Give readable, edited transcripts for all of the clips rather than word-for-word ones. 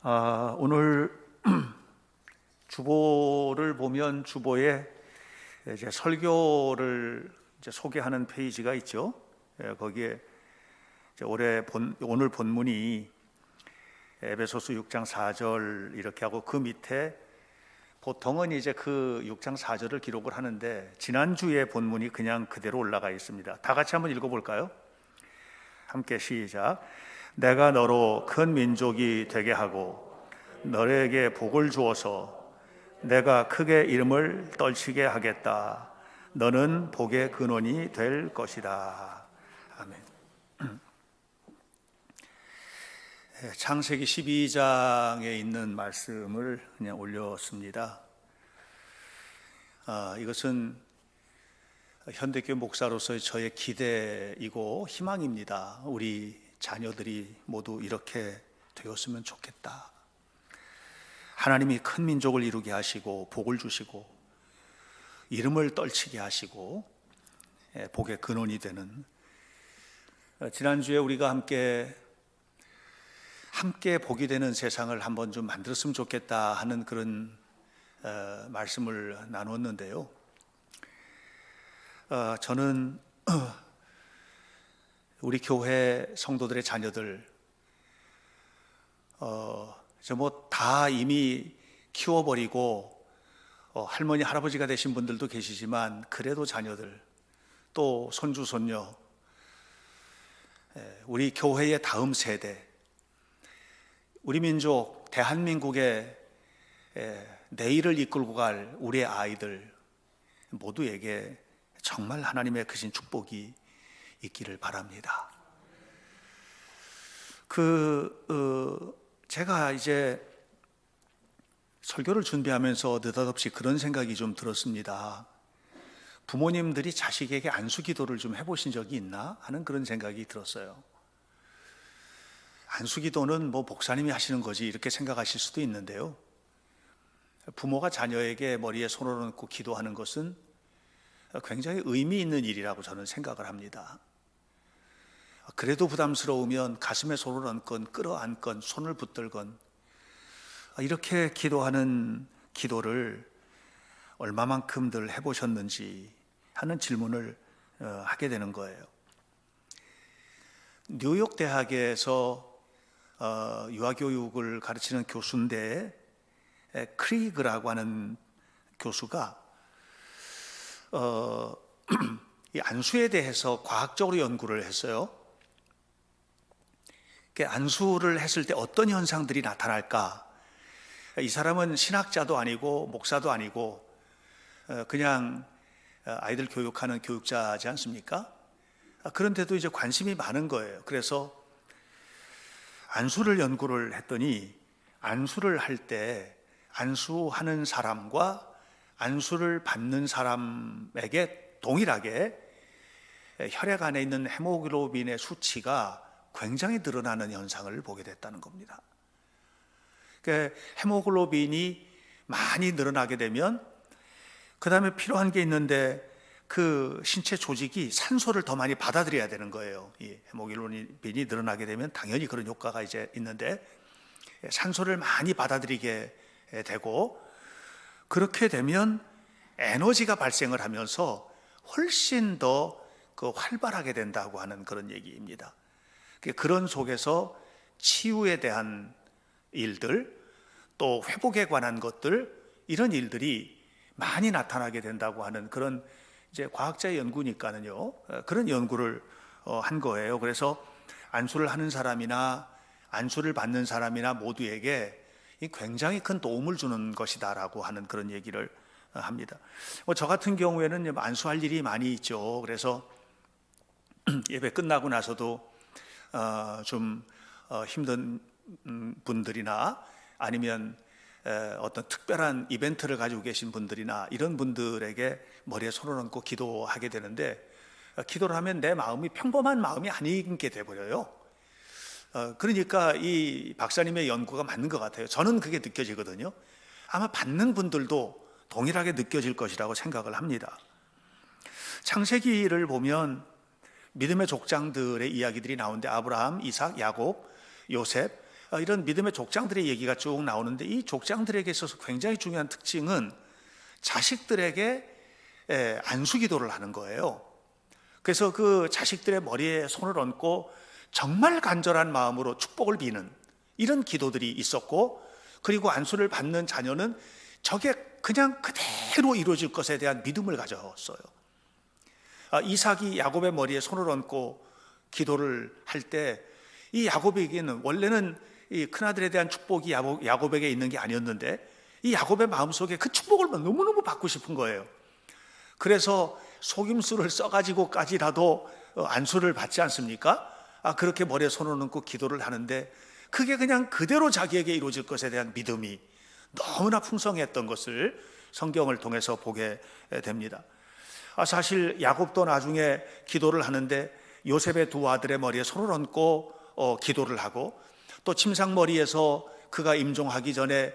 오늘 주보를 보면 주보에 이제 설교를 이제 소개하는 페이지가 있죠. 거기에 이제 오늘 본문이 에베소서 6장 4절 이렇게 하고 그 밑에 보통은 이제 그 6장 4절을 기록을 하는데 지난주에 본문이 그냥 그대로 올라가 있습니다. 다 같이 한번 읽어볼까요? 함께 시작. 내가 너로 큰 민족이 되게 하고 너에게 복을 주어서 내가 크게 이름을 떨치게 하겠다. 너는 복의 근원이 될 것이다. 아멘. 창세기 12장에 있는 말씀을 그냥 올렸습니다. 이것은 현대교회 목사로서의 저의 기대이고 희망입니다. 우리 자녀들이 모두 이렇게 되었으면 좋겠다. 하나님이 큰 민족을 이루게 하시고 복을 주시고 이름을 떨치게 하시고 복의 근원이 되는, 지난주에 우리가 함께 복이 되는 세상을 한번 좀 만들었으면 좋겠다 하는 그런 말씀을 나눴는데요. 저는 우리 교회 성도들의 자녀들 다 이미 키워버리고 할머니 할아버지가 되신 분들도 계시지만 그래도 자녀들 또 손주 손녀, 우리 교회의 다음 세대, 우리 민족 대한민국의 내일을 이끌고 갈 우리의 아이들 모두에게 정말 하나님의 크신 축복이 있기를 바랍니다. 제가 이제 설교를 준비하면서 느닷없이 그런 생각이 좀 들었습니다. 부모님들이 자식에게 안수 기도를 좀 해보신 적이 있나 하는 그런 생각이 들었어요. 안수 기도는 뭐 목사님이 하시는 거지 이렇게 생각하실 수도 있는데요. 부모가 자녀에게 머리에 손을 얹고 기도하는 것은 굉장히 의미 있는 일이라고 저는 생각을 합니다. 그래도 부담스러우면 가슴에 손을 얹건 끌어안건 손을 붙들건 이렇게 기도하는 기도를 얼마만큼들 해보셨는지 하는 질문을 하게 되는 거예요. 뉴욕 대학에서 유아교육을 가르치는 교수인데 크리그라고 하는 교수가 이 안수에 대해서 과학적으로 연구를 했어요. 안수를 했을 때 어떤 현상들이 나타날까? 이 사람은 신학자도 아니고 목사도 아니고 그냥 아이들 교육하는 교육자지 않습니까? 그런데도 이제 관심이 많은 거예요. 그래서 안수를 연구를 했더니 안수를 할 때 안수하는 사람과 안수를 받는 사람에게 동일하게 혈액 안에 있는 헤모글로빈의 수치가 굉장히 늘어나는 현상을 보게 됐다는 겁니다. 그러니까 헤모글로빈이 많이 늘어나게 되면 그 다음에 필요한 게 있는데 그 신체 조직이 산소를 더 많이 받아들여야 되는 거예요. 이 헤모글로빈이 늘어나게 되면 당연히 그런 효과가 이제 있는데 산소를 많이 받아들이게 되고, 그렇게 되면 에너지가 발생을 하면서 훨씬 더 활발하게 된다고 하는 그런 얘기입니다. 그런 속에서 치유에 대한 일들, 또 회복에 관한 것들, 이런 일들이 많이 나타나게 된다고 하는 그런 이제 과학자의 연구니까는요, 그런 연구를 한 거예요. 그래서 안수를 하는 사람이나 안수를 받는 사람이나 모두에게 굉장히 큰 도움을 주는 것이다라고 하는 그런 얘기를 합니다. 저 같은 경우에는 안수할 일이 많이 있죠. 그래서 예배 끝나고 나서도 좀 힘든 분들이나 아니면 어떤 특별한 이벤트를 가지고 계신 분들이나 이런 분들에게 머리에 손을 얹고 기도하게 되는데, 기도를 하면 내 마음이 평범한 마음이 아니게 돼버려요. 그러니까 이 박사님의 연구가 맞는 것 같아요. 저는 그게 느껴지거든요. 아마 받는 분들도 동일하게 느껴질 것이라고 생각을 합니다. 창세기를 보면 믿음의 족장들의 이야기들이 나오는데 아브라함, 이삭, 야곱, 요셉, 이런 믿음의 족장들의 얘기가 쭉 나오는데, 이 족장들에게 있어서 굉장히 중요한 특징은 자식들에게 안수 기도를 하는 거예요. 그래서 그 자식들의 머리에 손을 얹고 정말 간절한 마음으로 축복을 비는 이런 기도들이 있었고, 그리고 안수를 받는 자녀는 저게 그냥 그대로 이루어질 것에 대한 믿음을 가졌어요. 이삭이 야곱의 머리에 손을 얹고 기도를 할 때, 이 야곱에게는 원래는 이 큰아들에 대한 축복이 야곱에게 있는 게 아니었는데, 이 야곱의 마음속에 그 축복을 너무너무 받고 싶은 거예요. 그래서 속임수를 써가지고까지라도 안수를 받지 않습니까? 그렇게 머리에 손을 얹고 기도를 하는데, 그게 그냥 그대로 자기에게 이루어질 것에 대한 믿음이 너무나 풍성했던 것을 성경을 통해서 보게 됩니다. 사실 야곱도 나중에 기도를 하는데 요셉의 두 아들의 머리에 손을 얹고 기도를 하고, 또 침상머리에서 그가 임종하기 전에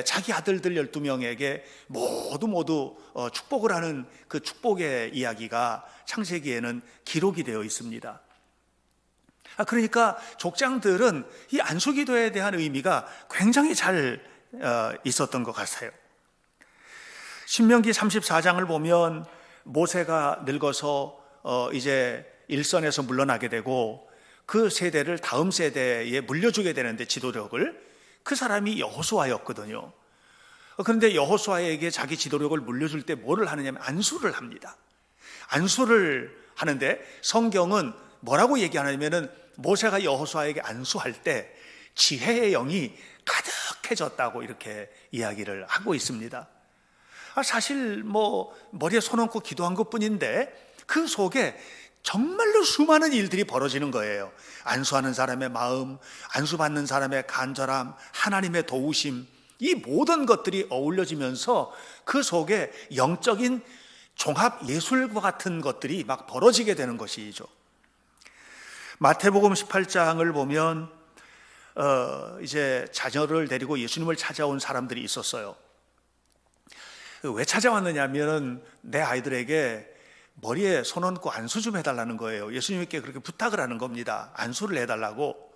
자기 아들들 12명에게 모두 축복을 하는 그 축복의 이야기가 창세기에는 기록이 되어 있습니다. 그러니까 족장들은 이 안수기도에 대한 의미가 굉장히 잘 있었던 것 같아요. 신명기 34장을 보면 모세가 늙어서 이제 일선에서 물러나게 되고, 그 세대를 다음 세대에 물려주게 되는데, 지도력을, 그 사람이 여호수아였거든요. 그런데 여호수아에게 자기 지도력을 물려줄 때 뭐를 하느냐면 안수를 합니다. 안수를 하는데 성경은 뭐라고 얘기하냐면은, 모세가 여호수아에게 안수할 때 지혜의 영이 가득해졌다고 이렇게 이야기를 하고 있습니다. 사실 머리에 손 얹고 기도한 것뿐인데 그 속에 정말로 수많은 일들이 벌어지는 거예요. 안수하는 사람의 마음, 안수받는 사람의 간절함, 하나님의 도우심, 이 모든 것들이 어울려지면서 그 속에 영적인 종합 예술과 같은 것들이 막 벌어지게 되는 것이죠. 마태복음 18장을 보면 이제 자녀를 데리고 예수님을 찾아온 사람들이 있었어요. 왜 찾아왔느냐면 내 아이들에게 머리에 손 얹고 안수 좀 해달라는 거예요. 예수님께 그렇게 부탁을 하는 겁니다. 안수를 해달라고.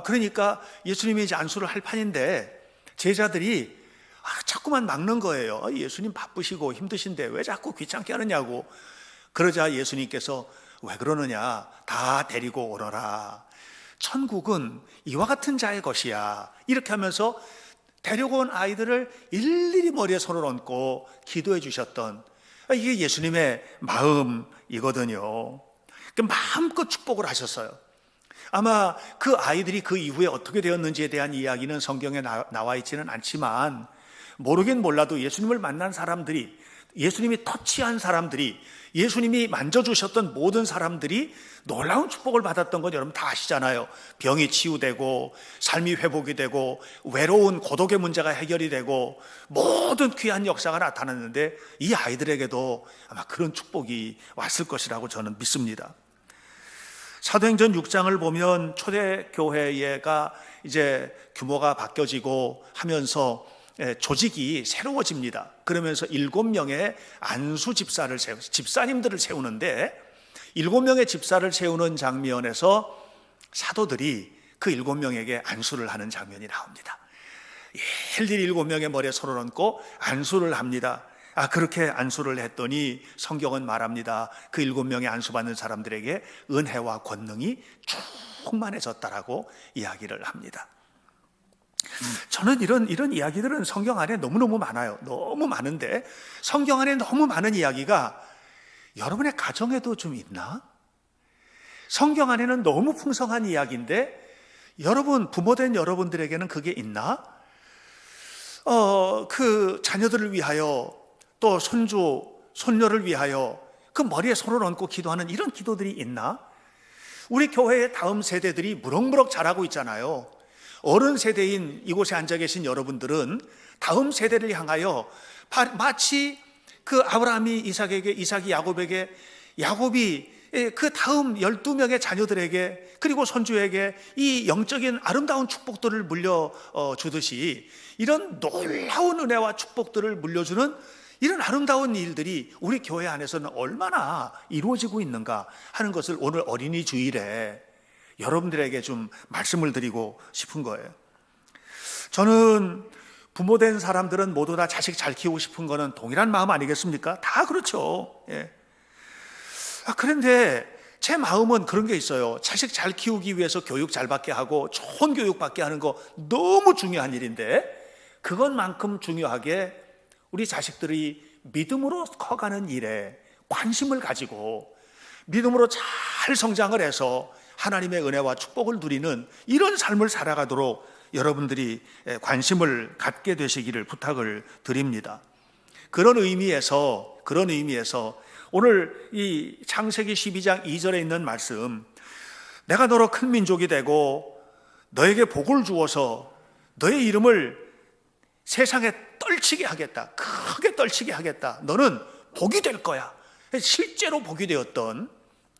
그러니까 예수님이 이제 안수를 할 판인데 제자들이 자꾸만 막는 거예요. 예수님 바쁘시고 힘드신데 왜 자꾸 귀찮게 하느냐고. 그러자 예수님께서 왜 그러느냐, 다 데리고 오너라. 천국은 이와 같은 자의 것이야. 이렇게 하면서 데려온 아이들을 일일이 머리에 손을 얹고 기도해 주셨던, 이게 예수님의 마음이거든요. 마음껏 축복을 하셨어요. 아마 그 아이들이 그 이후에 어떻게 되었는지에 대한 이야기는 성경에 나와 있지는 않지만, 모르긴 몰라도 예수님을 만난 사람들이, 예수님이 터치한 사람들이, 예수님이 만져주셨던 모든 사람들이 놀라운 축복을 받았던 건 여러분 다 아시잖아요. 병이 치유되고, 삶이 회복이 되고, 외로운 고독의 문제가 해결이 되고, 모든 귀한 역사가 나타났는데 이 아이들에게도 아마 그런 축복이 왔을 것이라고 저는 믿습니다. 사도행전 6장을 보면 초대교회가 이제 규모가 바뀌어지고 하면서 조직이 새로워집니다. 그러면서 7명의 안수 집사님들을 세우는데, 7명의 집사를 세우는 장면에서 사도들이 그 7명에게 안수를 하는 장면이 나옵니다. 일일이 7명의 머리에 손을 얹고 안수를 합니다. 그렇게 안수를 했더니 성경은 말합니다. 그 7명의 안수받는 사람들에게 은혜와 권능이 충만해졌다라고 이야기를 합니다. 저는 이런 이야기들은 성경 안에 너무너무 많아요. 너무 많은데, 성경 안에 너무 많은 이야기가 여러분의 가정에도 좀 있나? 성경 안에는 너무 풍성한 이야기인데 여러분, 부모된 여러분들에게는 그게 있나? 그 자녀들을 위하여, 또 손주, 손녀를 위하여 그 머리에 손을 얹고 기도하는 이런 기도들이 있나? 우리 교회의 다음 세대들이 무럭무럭 자라고 있잖아요. 어른 세대인 이곳에 앉아 계신 여러분들은 다음 세대를 향하여 마치 그 아브라함이 이삭에게, 이삭이 야곱에게, 야곱이 그 다음 12명의 자녀들에게, 그리고 손주에게 이 영적인 아름다운 축복들을 물려주듯이 이런 놀라운 은혜와 축복들을 물려주는 이런 아름다운 일들이 우리 교회 안에서는 얼마나 이루어지고 있는가 하는 것을 오늘 어린이 주일에 여러분들에게 좀 말씀을 드리고 싶은 거예요. 저는 부모된 사람들은 모두 다 자식 잘 키우고 싶은 거는 동일한 마음 아니겠습니까? 다 그렇죠. 예. 그런데 제 마음은 그런 게 있어요. 자식 잘 키우기 위해서 교육 잘 받게 하고 좋은 교육 받게 하는 거 너무 중요한 일인데, 그것만큼 중요하게 우리 자식들이 믿음으로 커가는 일에 관심을 가지고 믿음으로 잘 성장을 해서 하나님의 은혜와 축복을 누리는 이런 삶을 살아가도록 여러분들이 관심을 갖게 되시기를 부탁을 드립니다. 그런 의미에서 오늘 이 창세기 12장 2절에 있는 말씀, 내가 너로 큰 민족이 되고 너에게 복을 주어서 너의 이름을 세상에 떨치게 하겠다, 크게 떨치게 하겠다, 너는 복이 될 거야. 실제로 복이 되었던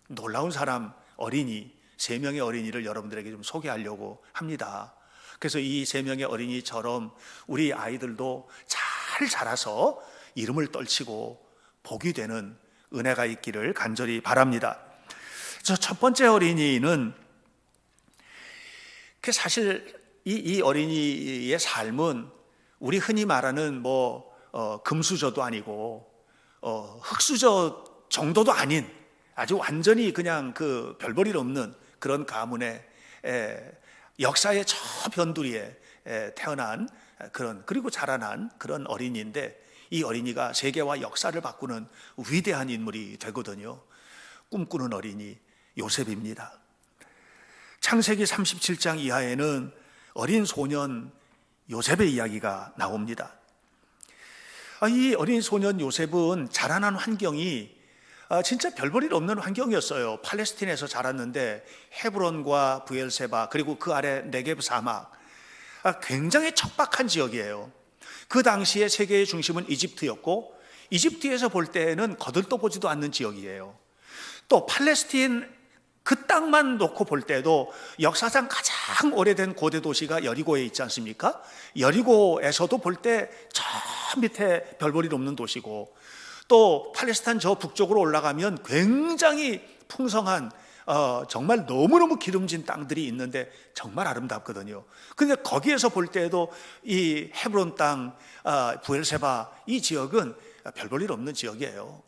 놀라운 사람, 어린이 3명의 어린이를 여러분들에게 좀 소개하려고 합니다. 그래서 이 3명의 어린이처럼 우리 아이들도 잘 자라서 이름을 떨치고 복이 되는 은혜가 있기를 간절히 바랍니다. 첫 번째 어린이는 사실 이 어린이의 삶은 우리 흔히 말하는 금수저도 아니고 흙수저 정도도 아닌 아주 완전히 그냥 그 별볼일 없는 그런 가문의 역사의 저변두리에 태어난 그리고 자라난 그런 어린이인데, 이 어린이가 세계와 역사를 바꾸는 위대한 인물이 되거든요. 꿈꾸는 어린이 요셉입니다. 창세기 37장 이하에는 어린 소년 요셉의 이야기가 나옵니다. 이 어린 소년 요셉은 자라난 환경이 진짜 별볼일 없는 환경이었어요. 팔레스틴에서 자랐는데 헤브론과 브엘세바 그리고 그 아래 네게브 사막, 굉장히 척박한 지역이에요. 그 당시에 세계의 중심은 이집트였고, 이집트에서 볼 때는 거들떠보지도 않는 지역이에요. 또 팔레스틴 그 땅만 놓고 볼 때도 역사상 가장 오래된 고대 도시가 여리고에 있지 않습니까? 여리고에서도 볼 때 저 밑에 별볼일 없는 도시고, 또 팔레스타인 저 북쪽으로 올라가면 굉장히 풍성한 정말 너무너무 기름진 땅들이 있는데 정말 아름답거든요. 근데 거기에서 볼 때에도 이 헤브론 땅, 브엘세바 이 지역은 별 볼 일 없는 지역이에요.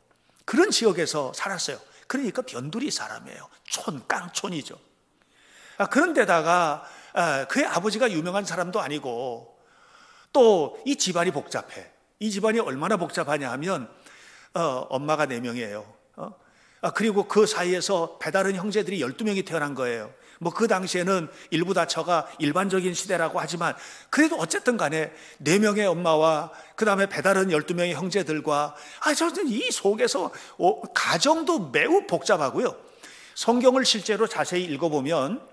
그런 지역에서 살았어요. 그러니까 변두리 사람이에요. 깡촌이죠. 그런데다가 그의 아버지가 유명한 사람도 아니고, 또 이 집안이 복잡해. 이 집안이 얼마나 복잡하냐 하면 엄마가 4명이에요. 그리고 그 사이에서 배다른 형제들이 12명이 태어난 거예요. 그 당시에는 일부 다처가 일반적인 시대라고 하지만, 그래도 어쨌든 간에 4명의 엄마와 그 다음에 배다른 12명의 형제들과, 저는 이 속에서 가정도 매우 복잡하고요. 성경을 실제로 자세히 읽어보면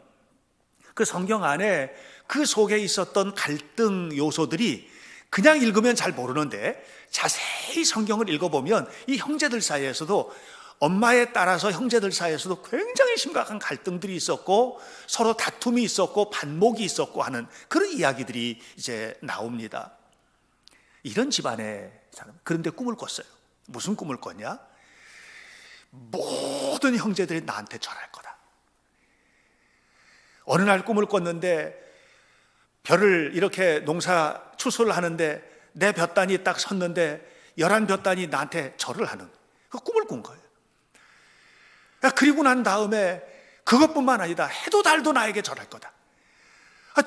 그 성경 안에 그 속에 있었던 갈등 요소들이 그냥 읽으면 잘 모르는데, 자세히 성경을 읽어보면 이 형제들 사이에서도, 엄마에 따라서 형제들 사이에서도 굉장히 심각한 갈등들이 있었고, 서로 다툼이 있었고, 반목이 있었고 하는 그런 이야기들이 이제 나옵니다. 이런 집안의 사람, 그런데 꿈을 꿨어요. 무슨 꿈을 꿨냐? 모든 형제들이 나한테 절할 거다. 어느 날 꿈을 꿨는데, 벼를 이렇게 농사 추수를 하는데 내 볕단이 딱 섰는데 11볕단이 나한테 절을 하는 그 꿈을 꾼 거예요. 그리고 난 다음에 그것뿐만 아니다, 해도 달도 나에게 절할 거다.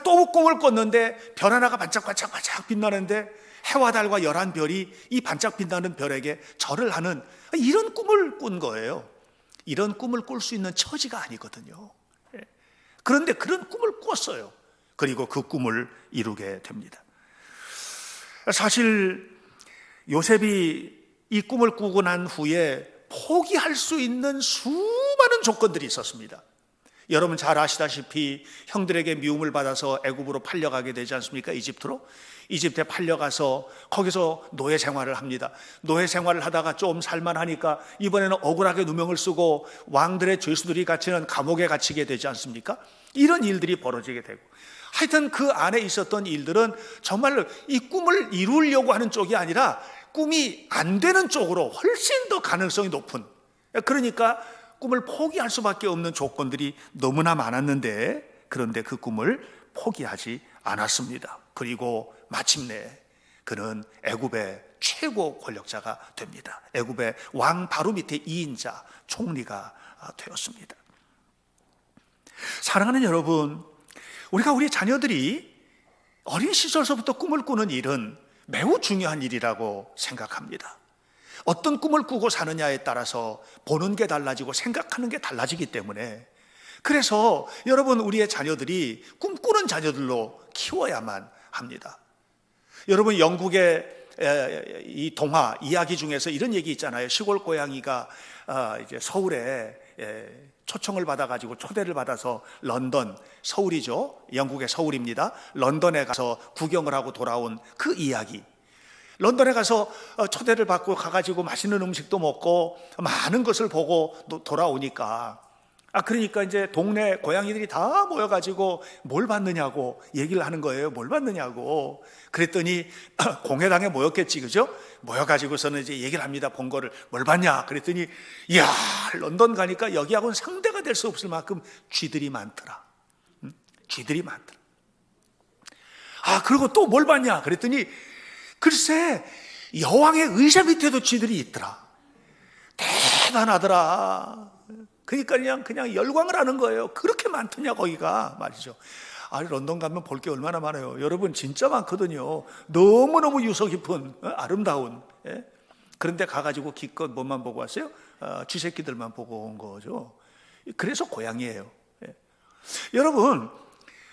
또 꿈을 꿨는데 별 하나가 반짝반짝 빛나는데 해와 달과 11별이 이 반짝 빛나는 별에게 절을 하는 이런 꿈을 꾼 거예요. 이런 꿈을 꿀 수 있는 처지가 아니거든요. 그런데 그런 꿈을 꿨어요. 그리고 그 꿈을 이루게 됩니다. 사실 요셉이 이 꿈을 꾸고 난 후에 포기할 수 있는 수많은 조건들이 있었습니다. 여러분 잘 아시다시피 형들에게 미움을 받아서 애굽으로 팔려가게 되지 않습니까? 이집트로. 이집트에 팔려가서 거기서 노예 생활을 합니다. 노예 생활을 하다가 좀 살만하니까 이번에는 억울하게 누명을 쓰고 왕들의 죄수들이 갇히는 감옥에 갇히게 되지 않습니까? 이런 일들이 벌어지게 되고, 하여튼 그 안에 있었던 일들은 정말로 이 꿈을 이루려고 하는 쪽이 아니라 꿈이 안 되는 쪽으로 훨씬 더 가능성이 높은, 그러니까 꿈을 포기할 수밖에 없는 조건들이 너무나 많았는데, 그런데 그 꿈을 포기하지 않았습니다. 그리고 마침내 그는 애굽의 최고 권력자가 됩니다. 애굽의 왕 바로 밑에 2인자 총리가 되었습니다. 사랑하는 여러분, 우리가 우리 자녀들이 어린 시절서부터 꿈을 꾸는 일은 매우 중요한 일이라고 생각합니다. 어떤 꿈을 꾸고 사느냐에 따라서 보는 게 달라지고 생각하는 게 달라지기 때문에, 그래서 여러분, 우리의 자녀들이 꿈꾸는 자녀들로 키워야만 합니다. 여러분, 영국의 이 동화 이야기 중에서 이런 얘기 있잖아요. 시골 고양이가 이제 서울에 초청을 받아가지고 초대를 받아서 런던, 서울이죠. 영국의 서울입니다. 런던에 가서 구경을 하고 돌아온 그 이야기. 런던에 가서 초대를 받고 가가지고 맛있는 음식도 먹고 많은 것을 보고 돌아오니까, 그러니까 이제 동네 고양이들이 다 모여가지고 뭘 봤느냐고 얘기를 하는 거예요. 뭘 봤느냐고. 그랬더니 공회당에 모였겠지, 그죠? 모여가지고서는 이제 얘기를 합니다. 본 거를. 뭘 봤냐? 그랬더니, 이야, 런던 가니까 여기하고는 상대가 될 수 없을 만큼 쥐들이 많더라. 쥐들이 많더라. 그리고 또 뭘 봤냐? 그랬더니, 글쎄, 여왕의 의자 밑에도 쥐들이 있더라. 대단하더라. 그러니까 그냥 열광을 하는 거예요. 그렇게 많더냐 거기가 말이죠. 런던 가면 볼 게 얼마나 많아요. 여러분, 진짜 많거든요. 너무너무 유서 깊은 아름다운. 그런데 가가지고 기껏 뭐만 보고 왔어요? 쥐새끼들만 보고 온 거죠. 그래서 고양이에요. 여러분,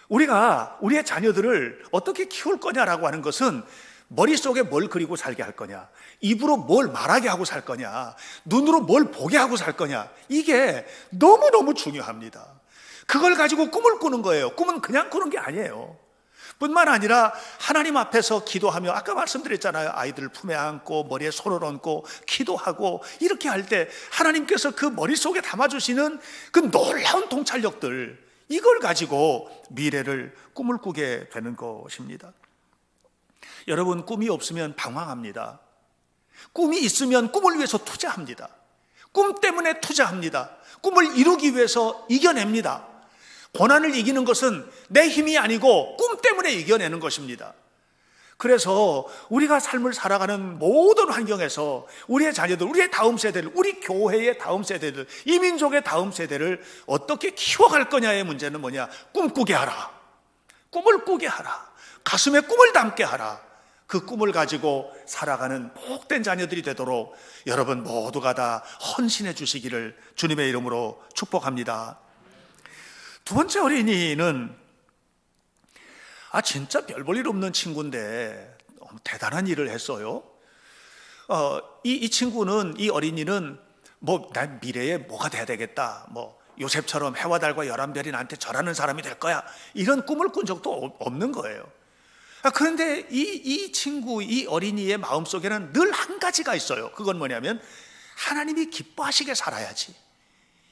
우리가 우리의 자녀들을 어떻게 키울 거냐라고 하는 것은 머릿속에 뭘 그리고 살게 할 거냐, 입으로 뭘 말하게 하고 살 거냐, 눈으로 뭘 보게 하고 살 거냐, 이게 너무너무 중요합니다. 그걸 가지고 꿈을 꾸는 거예요. 꿈은 그냥 꾸는 게 아니에요. 뿐만 아니라 하나님 앞에서 기도하며, 아까 말씀드렸잖아요. 아이들을 품에 안고 머리에 손을 얹고 기도하고, 이렇게 할 때 하나님께서 그 머릿속에 담아주시는 그 놀라운 통찰력들, 이걸 가지고 미래를 꿈을 꾸게 되는 것입니다. 여러분, 꿈이 없으면 방황합니다. 꿈이 있으면 꿈을 위해서 투자합니다. 꿈 때문에 투자합니다. 꿈을 이루기 위해서 이겨냅니다. 고난을 이기는 것은 내 힘이 아니고 꿈 때문에 이겨내는 것입니다. 그래서 우리가 삶을 살아가는 모든 환경에서 우리의 자녀들, 우리의 다음 세대를, 우리 교회의 다음 세대들, 이 민족의 다음 세대를 어떻게 키워갈 거냐의 문제는 뭐냐? 꿈꾸게 하라. 꿈을 꾸게 하라. 가슴에 꿈을 담게 하라. 그 꿈을 가지고 살아가는 복된 자녀들이 되도록 여러분 모두가 다 헌신해 주시기를 주님의 이름으로 축복합니다. 두 번째 어린이는 진짜 별 볼 일 없는 친구인데 대단한 일을 했어요. 이 친구는, 이 어린이는 난 미래에 뭐가 돼야 되겠다, 요셉처럼 해와 달과 11별이 나한테 절하는 사람이 될 거야, 이런 꿈을 꾼 적도 없는 거예요. 그런데 이 친구, 이 어린이의 마음속에는 늘 한 가지가 있어요. 그건 뭐냐면 하나님이 기뻐하시게 살아야지.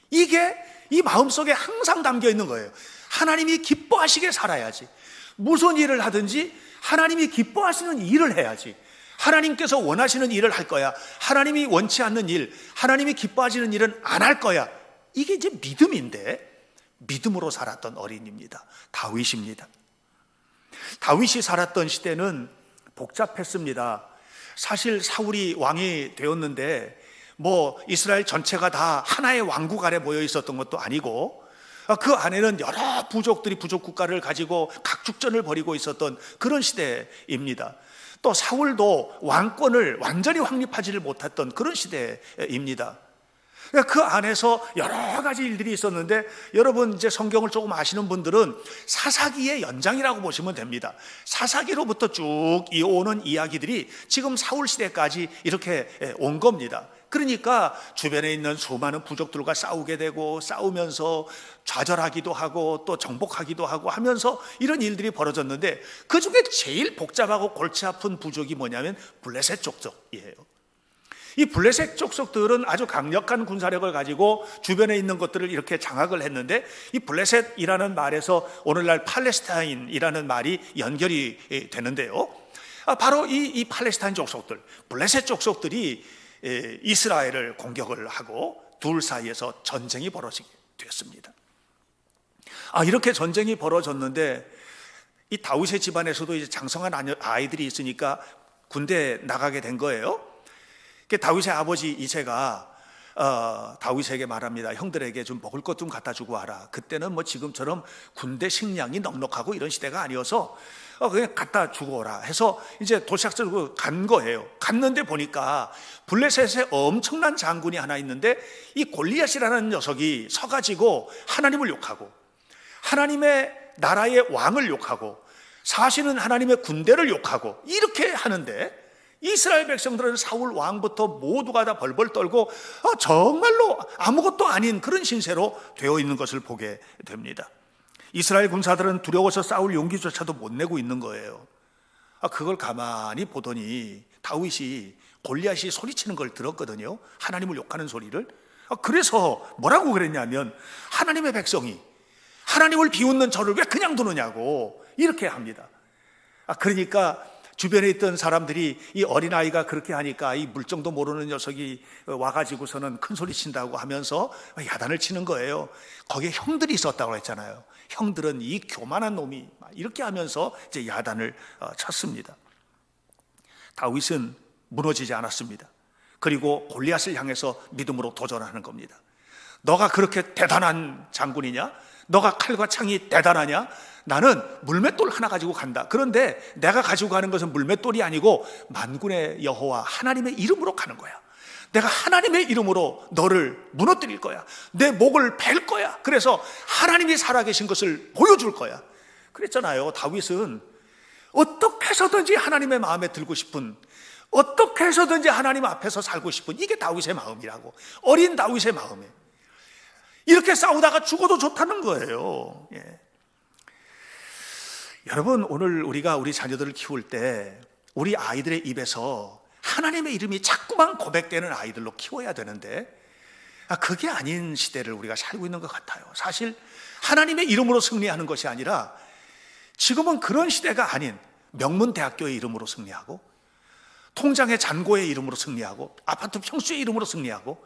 이게 이 마음속에 항상 담겨 있는 거예요. 하나님이 기뻐하시게 살아야지. 무슨 일을 하든지 하나님이 기뻐하시는 일을 해야지. 하나님께서 원하시는 일을 할 거야. 하나님이 원치 않는 일, 하나님이 기뻐하시는 일은 안 할 거야. 이게 이제 믿음인데, 믿음으로 살았던 어린이입니다. 다윗입니다. 다윗이 살았던 시대는 복잡했습니다. 사실 사울이 왕이 되었는데 이스라엘 전체가 다 하나의 왕국 아래 모여 있었던 것도 아니고, 그 안에는 여러 부족들이 부족 국가를 가지고 각축전을 벌이고 있었던 그런 시대입니다. 또 사울도 왕권을 완전히 확립하지를 못했던 그런 시대입니다. 그 안에서 여러 가지 일들이 있었는데, 여러분 이제 성경을 조금 아시는 분들은 사사기의 연장이라고 보시면 됩니다. 사사기로부터 쭉 이어오는 이야기들이 지금 사울 시대까지 이렇게 온 겁니다. 그러니까 주변에 있는 수많은 부족들과 싸우게 되고, 싸우면서 좌절하기도 하고 또 정복하기도 하고 하면서 이런 일들이 벌어졌는데, 그 중에 제일 복잡하고 골치 아픈 부족이 뭐냐면 블레셋 족속이에요. 이 블레셋 족속들은 아주 강력한 군사력을 가지고 주변에 있는 것들을 이렇게 장악을 했는데, 이 블레셋이라는 말에서 오늘날 팔레스타인이라는 말이 연결이 되는데요. 바로 이 팔레스타인 족속들, 블레셋 족속들이 이스라엘을 공격을 하고 둘 사이에서 전쟁이 벌어지게 됐습니다. 이렇게 전쟁이 벌어졌는데 이 다윗의 집안에서도 이제 장성한 아이들이 있으니까 군대에 나가게 된 거예요. 다윗의 아버지 이새가 다윗에게 말합니다. 형들에게 좀 먹을 것 좀 갖다 주고 와라. 그때는 뭐 지금처럼 군대 식량이 넉넉하고 이런 시대가 아니어서 그냥 갖다 주고 오라 해서 이제 도시락들고 간 거예요. 갔는데 보니까 블레셋에 엄청난 장군이 하나 있는데 이 골리앗이라는 녀석이 서가지고 하나님을 욕하고 하나님의 나라의 왕을 욕하고 사실은 하나님의 군대를 욕하고 이렇게 하는데 이스라엘 백성들은 사울 왕부터 모두가 다 벌벌 떨고 정말로 아무것도 아닌 그런 신세로 되어 있는 것을 보게 됩니다. 이스라엘 군사들은 두려워서 싸울 용기조차도 못 내고 있는 거예요. 그걸 가만히 보더니 다윗이 골리앗이 소리치는 걸 들었거든요. 하나님을 욕하는 소리를. 그래서 뭐라고 그랬냐면 하나님의 백성이 하나님을 비웃는 저를 왜 그냥 두느냐고 이렇게 합니다. 그러니까 주변에 있던 사람들이 이 어린아이가 그렇게 하니까 이 물정도 모르는 녀석이 와가지고서는 큰 소리 친다고 하면서 야단을 치는 거예요. 거기에 형들이 있었다고 했잖아요. 형들은 이 교만한 놈이 이렇게 하면서 이제 야단을 쳤습니다. 다윗은 무너지지 않았습니다. 그리고 골리앗을 향해서 믿음으로 도전하는 겁니다. 너가 그렇게 대단한 장군이냐? 너가 칼과 창이 대단하냐? 나는 물맷돌 하나 가지고 간다. 그런데 내가 가지고 가는 것은 물맷돌이 아니고 만군의 여호와 하나님의 이름으로 가는 거야. 내가 하나님의 이름으로 너를 무너뜨릴 거야. 내 목을 벨 거야. 그래서 하나님이 살아계신 것을 보여줄 거야. 그랬잖아요. 다윗은 어떻게 해서든지 하나님의 마음에 들고 싶은, 어떻게 해서든지 하나님 앞에서 살고 싶은, 이게 다윗의 마음이라고. 어린 다윗의 마음에 이렇게 싸우다가 죽어도 좋다는 거예요. 여러분, 오늘 우리가 우리 자녀들을 키울 때 우리 아이들의 입에서 하나님의 이름이 자꾸만 고백되는 아이들로 키워야 되는데 그게 아닌 시대를 우리가 살고 있는 것 같아요. 사실 하나님의 이름으로 승리하는 것이 아니라 지금은 그런 시대가 아닌 명문대학교의 이름으로 승리하고 통장의 잔고의 이름으로 승리하고 아파트 평수의 이름으로 승리하고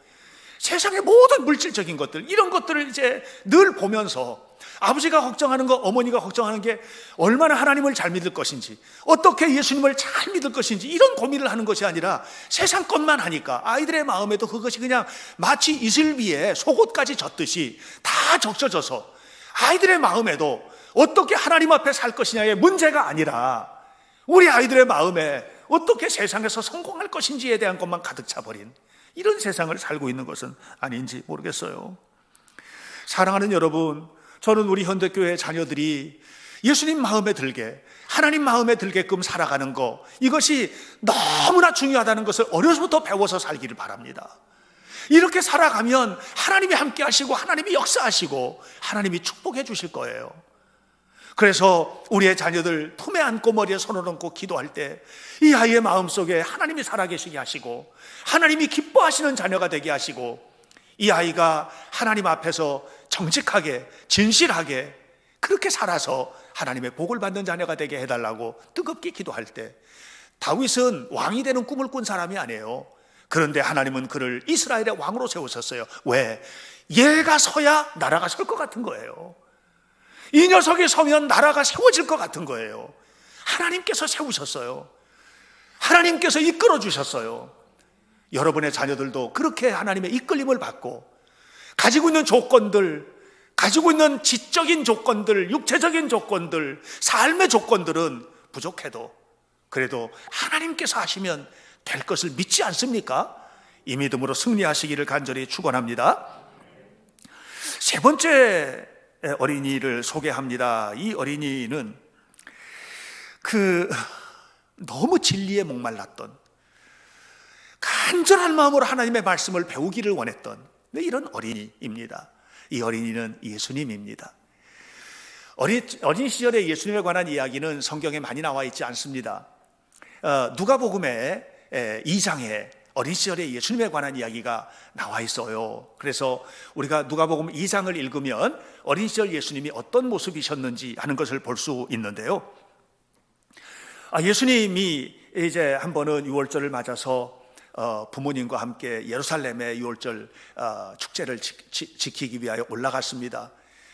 세상의 모든 물질적인 것들, 이런 것들을 이제 늘 보면서 아버지가 걱정하는 거, 어머니가 걱정하는 게 얼마나 하나님을 잘 믿을 것인지, 어떻게 예수님을 잘 믿을 것인지, 이런 고민을 하는 것이 아니라 세상 것만 하니까 아이들의 마음에도 그것이 그냥 마치 이슬비에 속옷까지 젖듯이 다 적셔져서 아이들의 마음에도 어떻게 하나님 앞에 살 것이냐의 문제가 아니라 우리 아이들의 마음에 어떻게 세상에서 성공할 것인지에 대한 것만 가득 차버린 이런 세상을 살고 있는 것은 아닌지 모르겠어요. 사랑하는 여러분, 저는 우리 현대교회 자녀들이 예수님 마음에 들게, 하나님 마음에 들게끔 살아가는 것, 이것이 너무나 중요하다는 것을 어려서부터 배워서 살기를 바랍니다. 이렇게 살아가면 하나님이 함께 하시고 하나님이 역사하시고 하나님이 축복해 주실 거예요. 그래서 우리의 자녀들 품에 안고 머리에 손을 얹고 기도할 때 이 아이의 마음속에 하나님이 살아계시게 하시고 하나님이 기뻐하시는 자녀가 되게 하시고 이 아이가 하나님 앞에서 정직하게 진실하게 그렇게 살아서 하나님의 복을 받는 자녀가 되게 해달라고 뜨겁게 기도할 때 다윗은 왕이 되는 꿈을 꾼 사람이 아니에요. 그런데 하나님은 그를 이스라엘의 왕으로 세우셨어요. 왜? 얘가 서야 나라가 설 것 같은 거예요. 이 녀석이 서면 나라가 세워질 것 같은 거예요. 하나님께서 세우셨어요. 하나님께서 이끌어 주셨어요. 여러분의 자녀들도 그렇게 하나님의 이끌림을 받고 가지고 있는 조건들, 가지고 있는 지적인 조건들, 육체적인 조건들, 삶의 조건들은 부족해도 그래도 하나님께서 하시면 될 것을 믿지 않습니까? 이 믿음으로 승리하시기를 간절히 축원합니다. 세 번째 어린이를 소개합니다. 이 어린이는 너무 진리에 목말랐던, 간절한 마음으로 하나님의 말씀을 배우기를 원했던 이런 어린이입니다. 이 어린이는 예수님입니다. 어린 시절의 예수님에 관한 이야기는 성경에 많이 나와 있지 않습니다. 누가복음의 2장에 어린 시절의 예수님에 관한 이야기가 나와 있어요. 그래서 우리가 누가복음 2장을 읽으면 어린 시절 예수님이 어떤 모습이셨는지 하는 것을 볼 수 있는데요. 예수님이 이제 한 번은 유월절을 맞아서 부모님과 함께 예루살렘의 유월절 축제를 지키기 위하여 올라갔습니다.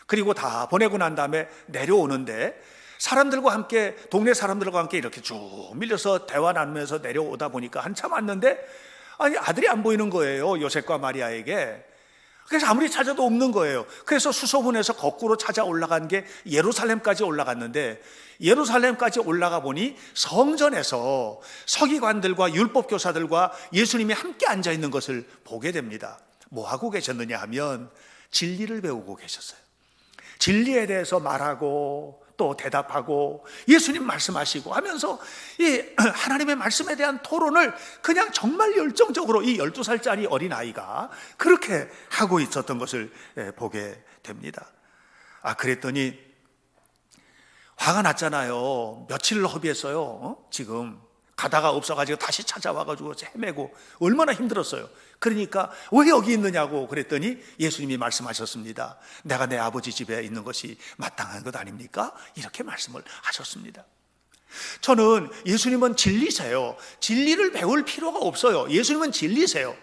그리고 다 보내고 난 다음에 내려오는데 사람들과 함께, 동네 사람들과 함께 이렇게 쭉 밀려서 대화 나누면서 내려오다 보니까 한참 왔는데 아들이 안 보이는 거예요, 요셉과 마리아에게. 그래서 아무리 찾아도 없는 거예요. 그래서 수소문해서 거꾸로 찾아 올라간 게 예루살렘까지 올라갔는데, 예루살렘까지 올라가 보니 성전에서 서기관들과 율법교사들과 예수님이 함께 앉아 있는 것을 보게 됩니다. 뭐 하고 계셨느냐 하면 진리를 배우고 계셨어요. 진리에 대해서 말하고 또 대답하고 예수님 말씀하시고 하면서 이 하나님의 말씀에 대한 토론을 그냥 정말 열정적으로 이 12살짜리 어린아이가 그렇게 하고 있었던 것을 보게 됩니다. 그랬더니 화가 났잖아요. 며칠을 허비했어요. 지금 가다가 없어가지고 다시 찾아와가지고 헤매고 얼마나 힘들었어요. 그러니까 왜 여기 있느냐고 그랬더니 예수님이 말씀하셨습니다. 내가 내 아버지 집에 있는 것이 마땅한 것 아닙니까? 이렇게 말씀을 하셨습니다. 저는 예수님은 진리세요. 진리를 배울 필요가 없어요. 예수님은 진리세요.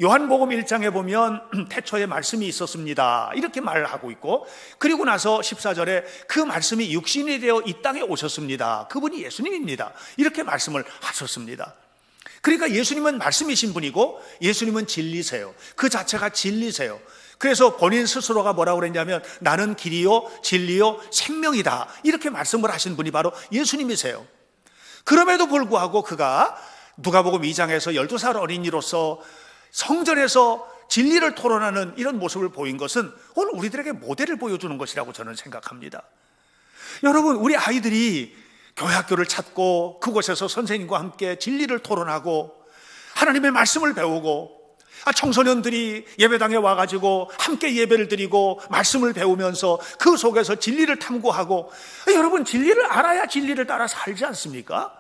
요한복음 1장에 보면 태초에 말씀이 있었습니다 이렇게 말하고 있고, 그리고 나서 14절에 그 말씀이 육신이 되어 이 땅에 오셨습니다. 그분이 예수님입니다 이렇게 말씀을 하셨습니다. 그러니까 예수님은 말씀이신 분이고 예수님은 진리세요. 그 자체가 진리세요. 그래서 본인 스스로가 뭐라고 그랬냐면 나는 길이요 진리요 생명이다 이렇게 말씀을 하신 분이 바로 예수님이세요. 그럼에도 불구하고 그가 누가복음 2장에서 12살 어린이로서 성전에서 진리를 토론하는 이런 모습을 보인 것은 오늘 우리들에게 모델을 보여주는 것이라고 저는 생각합니다. 여러분, 우리 아이들이 교회학교를 찾고 그곳에서 선생님과 함께 진리를 토론하고 하나님의 말씀을 배우고, 청소년들이 예배당에 와가지고 함께 예배를 드리고 말씀을 배우면서 그 속에서 진리를 탐구하고, 여러분, 진리를 알아야 진리를 따라 살지 않습니까?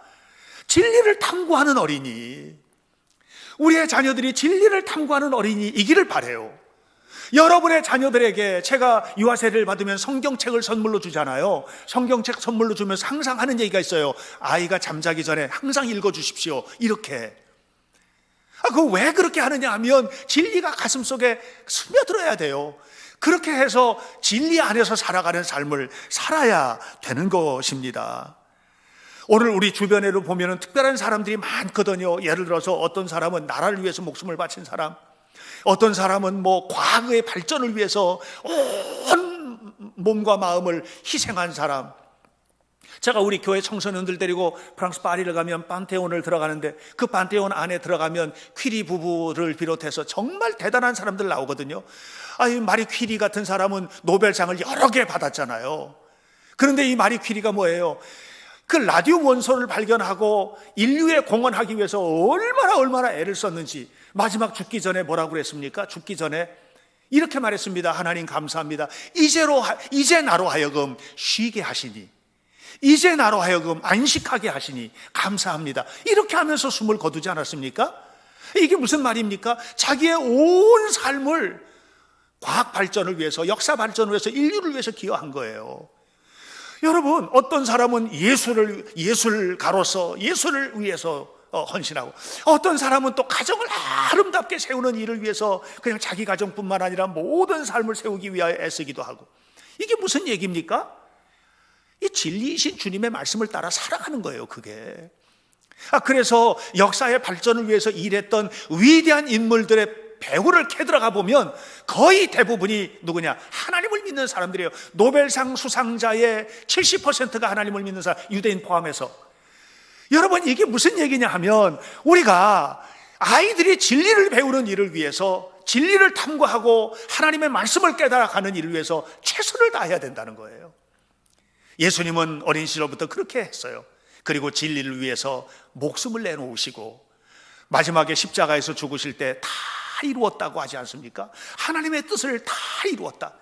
진리를 탐구하는 어린이, 우리의 자녀들이 진리를 탐구하는 어린이이기를 바라요. 여러분의 자녀들에게 제가 유아 세례를 받으면 성경책을 선물로 주잖아요. 성경책 선물로 주면서 항상 하는 얘기가 있어요. 아이가 잠자기 전에 항상 읽어주십시오 이렇게. 그거 왜 그렇게 하느냐 하면 진리가 가슴속에 스며들어야 돼요. 그렇게 해서 진리 안에서 살아가는 삶을 살아야 되는 것입니다. 오늘 우리 주변에도 보면은 특별한 사람들이 많거든요. 예를 들어서 어떤 사람은 나라를 위해서 목숨을 바친 사람, 어떤 사람은 뭐 과학의 발전을 위해서 온 몸과 마음을 희생한 사람. 제가 우리 교회 청소년들 데리고 프랑스 파리를 가면 판테온을 들어가는데 그 판테온 안에 들어가면 퀴리 부부를 비롯해서 정말 대단한 사람들 나오거든요. 마리 퀴리 같은 사람은 노벨상을 여러 개 받았잖아요. 그런데 이 마리 퀴리가 뭐예요? 그 라듐 원소를 발견하고 인류에 공헌하기 위해서 얼마나 애를 썼는지 마지막 죽기 전에 뭐라고 그랬습니까? 죽기 전에 이렇게 말했습니다. 하나님 감사합니다. 이제 나로 하여금 쉬게 하시니, 이제 나로 하여금 안식하게 하시니 감사합니다. 이렇게 하면서 숨을 거두지 않았습니까? 이게 무슨 말입니까? 자기의 온 삶을 과학 발전을 위해서, 역사 발전을 위해서, 인류를 위해서 기여한 거예요. 여러분, 어떤 사람은 예술가로서 예술을 위해서 헌신하고, 어떤 사람은 또 가정을 아름답게 세우는 일을 위해서 그냥 자기 가정뿐만 아니라 모든 삶을 세우기 위하여 애쓰기도 하고. 이게 무슨 얘기입니까? 이 진리이신 주님의 말씀을 따라 살아가는 거예요, 그게. 그래서 역사의 발전을 위해서 일했던 위대한 인물들의 배후를 캐들어가 보면 거의 대부분이 누구냐? 하나님을 믿는 사람들이에요. 노벨상 수상자의 70%가 하나님을 믿는 사람, 유대인 포함해서. 여러분, 이게 무슨 얘기냐 하면 우리가 아이들이 진리를 배우는 일을 위해서, 진리를 탐구하고 하나님의 말씀을 깨달아가는 일을 위해서 최선을 다해야 된다는 거예요. 예수님은 어린 시절부터 그렇게 했어요. 그리고 진리를 위해서 목숨을 내놓으시고 마지막에 십자가에서 죽으실 때 다 이루었다고 하지 않습니까? 하나님의 뜻을 다 이루었다.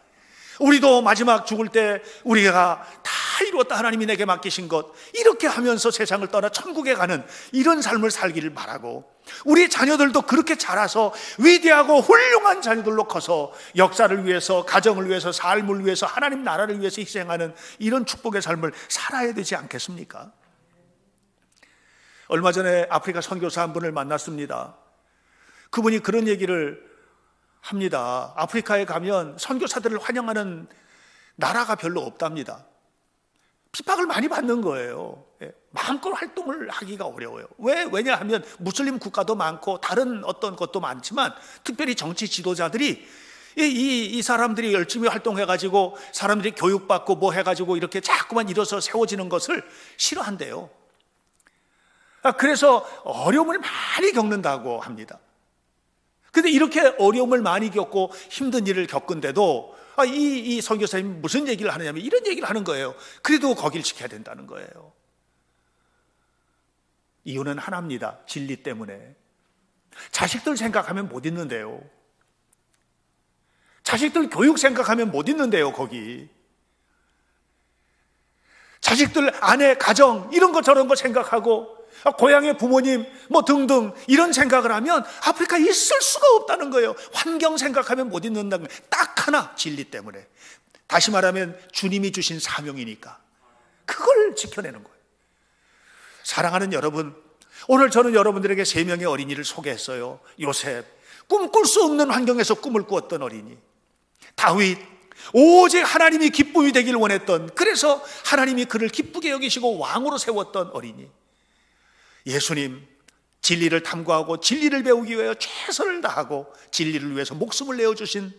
우리도 마지막 죽을 때 우리가 다 이루었다, 하나님이 내게 맡기신 것, 이렇게 하면서 세상을 떠나 천국에 가는 이런 삶을 살기를 바라고, 우리 자녀들도 그렇게 자라서 위대하고 훌륭한 자녀들로 커서 역사를 위해서, 가정을 위해서, 삶을 위해서, 하나님 나라를 위해서 희생하는 이런 축복의 삶을 살아야 되지 않겠습니까? 얼마 전에 아프리카 선교사 한 분을 만났습니다. 그분이 그런 얘기를 합니다. 아프리카에 가면 선교사들을 환영하는 나라가 별로 없답니다. 핍박을 많이 받는 거예요. 마음껏 활동을 하기가 어려워요. 왜냐하면 무슬림 국가도 많고 다른 어떤 것도 많지만 특별히 정치 지도자들이 이 사람들이 열심히 활동해가지고 사람들이 교육받고 뭐 해가지고 이렇게 자꾸만 일어서 세워지는 것을 싫어한대요. 그래서 어려움을 많이 겪는다고 합니다. 근데 이렇게 어려움을 많이 겪고 힘든 일을 겪은데도 이 선교사님이 무슨 얘기를 하느냐면 이런 얘기를 하는 거예요. 그래도 거길 지켜야 된다는 거예요. 이유는 하나입니다. 진리 때문에. 자식들 생각하면 못 있는데요. 자식들 교육 생각하면 못 있는데요, 거기. 자식들 아내, 가정 이런 거 저런 거 생각하고 고향의 부모님 뭐 등등 이런 생각을 하면 아프리카에 있을 수가 없다는 거예요. 환경 생각하면 못 있는다는 거예요. 딱 하나, 진리 때문에. 다시 말하면 주님이 주신 사명이니까 그걸 지켜내는 거예요. 사랑하는 여러분, 오늘 저는 여러분들에게 3명의 어린이를 소개했어요. 요셉, 꿈꿀 수 없는 환경에서 꿈을 꾸었던 어린이. 다윗, 오직 하나님이 기쁨이 되길 원했던, 그래서 하나님이 그를 기쁘게 여기시고 왕으로 세웠던 어린이. 예수님, 진리를 탐구하고 진리를 배우기 위하여 최선을 다하고 진리를 위해서 목숨을 내어주신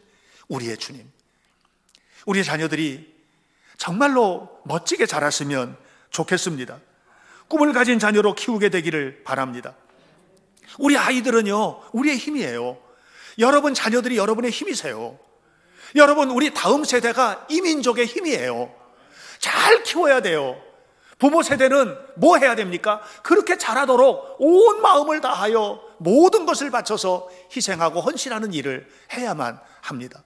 우리의 주님. 우리 자녀들이 정말로 멋지게 자랐으면 좋겠습니다. 꿈을 가진 자녀로 키우게 되기를 바랍니다. 우리 아이들은요, 우리의 힘이에요. 여러분 자녀들이 여러분의 힘이세요. 여러분, 우리 다음 세대가 이 민족의 힘이에요. 잘 키워야 돼요. 부모 세대는 뭐 해야 됩니까? 그렇게 자라도록 온 마음을 다하여 모든 것을 바쳐서 희생하고 헌신하는 일을 해야만 합니다.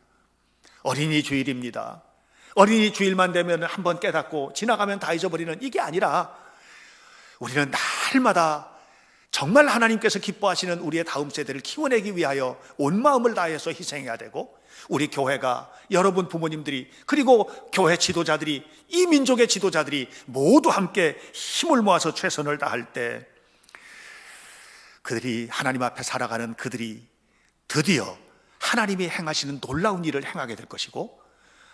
어린이 주일입니다. 어린이 주일만 되면 한번 깨닫고 지나가면 다 잊어버리는 이게 아니라 우리는 날마다 정말 하나님께서 기뻐하시는 우리의 다음 세대를 키워내기 위하여 온 마음을 다해서 희생해야 되고, 우리 교회가, 여러분 부모님들이, 그리고 교회 지도자들이, 이 민족의 지도자들이 모두 함께 힘을 모아서 최선을 다할 때 그들이 하나님 앞에 살아가는 그들이 드디어 하나님이 행하시는 놀라운 일을 행하게 될 것이고,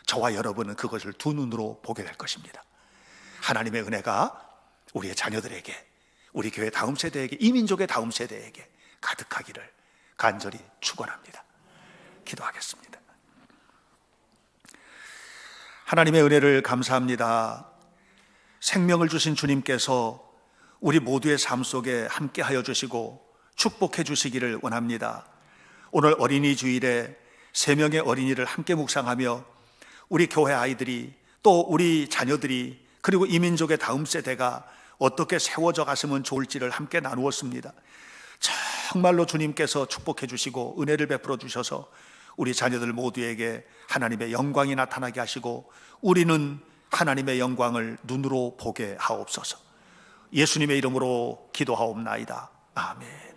저와 여러분은 그것을 두 눈으로 보게 될 것입니다. 하나님의 은혜가 우리의 자녀들에게, 우리 교회 다음 세대에게, 이 민족의 다음 세대에게 가득하기를 간절히 축원합니다. 기도하겠습니다. 하나님의 은혜를 감사합니다. 생명을 주신 주님께서 우리 모두의 삶 속에 함께하여 주시고 축복해 주시기를 원합니다. 오늘 어린이 주일에 3명의 어린이를 함께 묵상하며 우리 교회 아이들이, 또 우리 자녀들이, 그리고 이 민족의 다음 세대가 어떻게 세워져 갔으면 좋을지를 함께 나누었습니다. 정말로 주님께서 축복해 주시고 은혜를 베풀어 주셔서 우리 자녀들 모두에게 하나님의 영광이 나타나게 하시고 우리는 하나님의 영광을 눈으로 보게 하옵소서. 예수님의 이름으로 기도하옵나이다. 아멘.